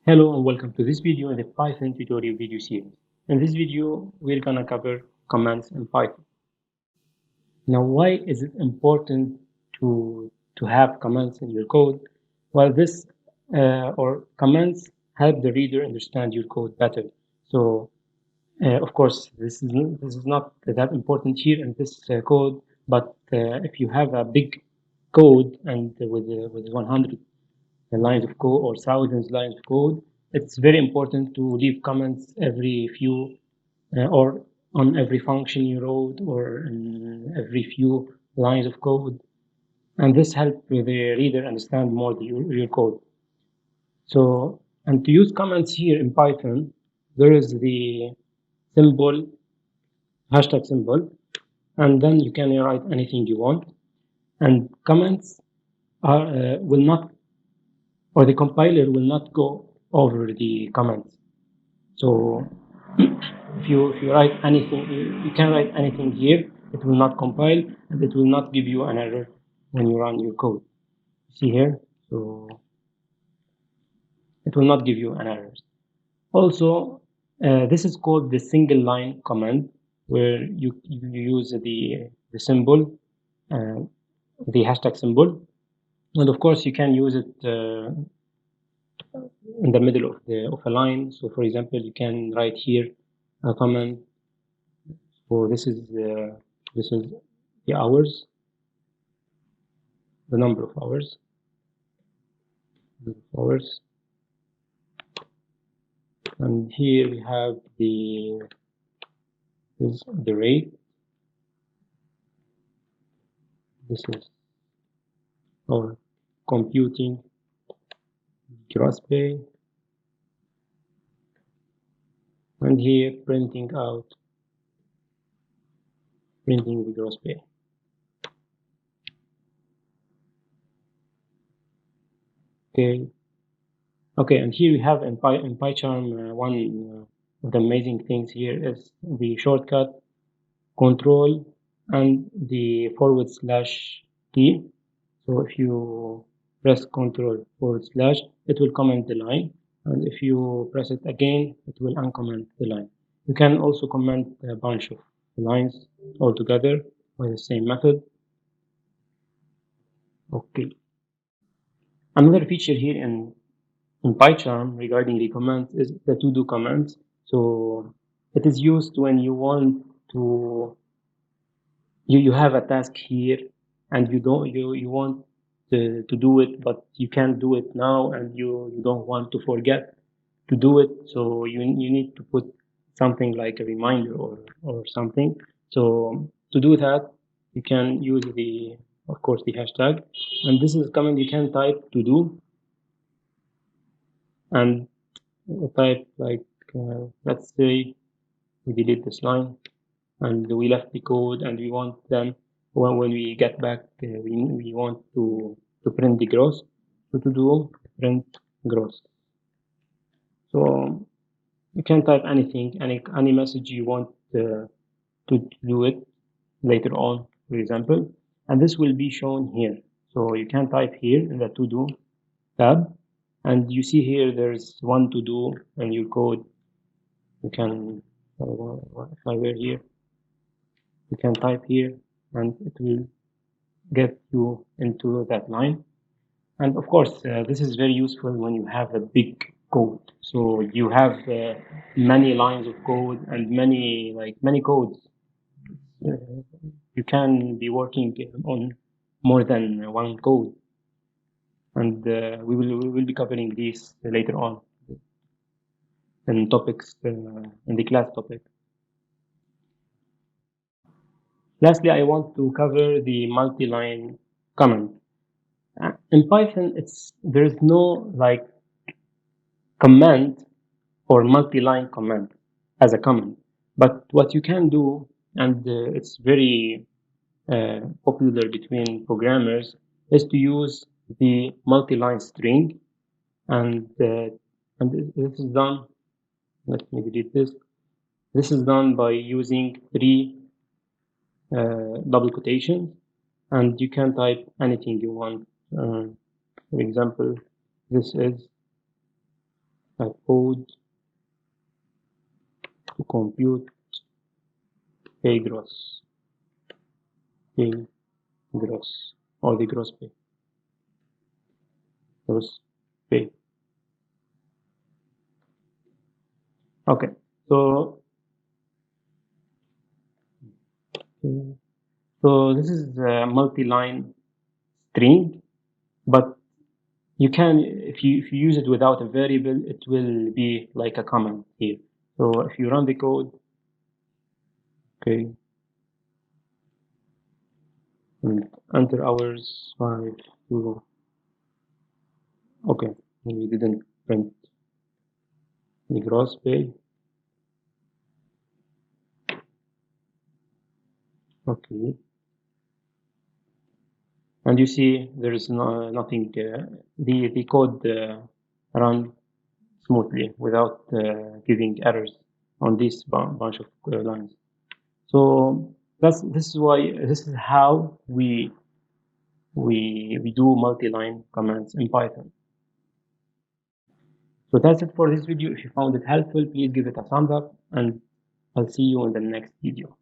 Hello and welcome to this video in the Python tutorial video series. In this video, we're gonna cover commands in Python. Now, why is it important to have commands in your code? Well, or commands help the reader understand your code better. So, of course, this is not that important here in this code, but if you have a big code and with 100 lines of code or thousands lines of code, it's very important to leave comments every few or on every function you wrote or in every few lines of code. And this helps the reader understand more your code. So, and to use comments here in Python, there is the symbol, hashtag symbol, and then you can write anything you want. And comments will not, or the compiler will not go over the comments. So if you write anything, you can write anything here. It will not compile and it will not give you an error when you run your code. See here, so it will not give you an error. Also, this is called the single line command, where you use the symbol, uh, the hashtag symbol, and of course you can use it in the middle of a line. So for example, you can write here a command. So this is the hours, the number of hours, and here we have the rate. This is our computing gross pay, and here printing the gross pay. Okay, and here we have in PyCharm one of the amazing things here is the shortcut control and the /t. So if you press control /, it will comment the line, and if you press it again, it will uncomment the line. You can also comment a bunch of lines all together by the same method. Okay. Another feature here in PyCharm regarding the commands is the to-do commands. So it is used when you want to you have a task here and you want to do it, but you can't do it now, and you don't want to forget to do it. So you need to put something like a reminder or something. So to do that, you can use of course the hashtag, and this is a command you can type to do and type like let's say we delete this line and we left the code and we want then when we get back we want to print the gross. So to do print gross. So you can type anything, any message you want to do it later on, for example, and this will be shown here. So you can type here in the to do tab, and you see here there's one to do in your code. You can if I were here, you can type here and it will get you into that line. And of course, this is very useful when you have a big code. So you have many lines of code and many codes. Uh, you can be working on more than one code, and we will be covering these later on in topics in the class topic. Lastly, I want to cover the multi-line command. In Python, there is no like command or multi-line command as a command. But what you can do, and it's very popular between programmers, is to use the multi-line string, and this is done. Let me delete this. This is done by using 3 double quotations, and you can type anything you want. For example, this is a code to compute pay gross, pay gross, or the gross pay. Okay, so this is a multi-line string, but you can, if you use it without a variable, it will be like a comment here. So if you run the code, okay, and enter hours 5 okay, we didn't print the gross pay. Okay, and you see there is nothing. The code run smoothly without giving errors on this bunch of lines. So this is why, this is how we do multi-line commands in Python. So that's it for this video. If you found it helpful, please give it a thumbs up, and I'll see you in the next video.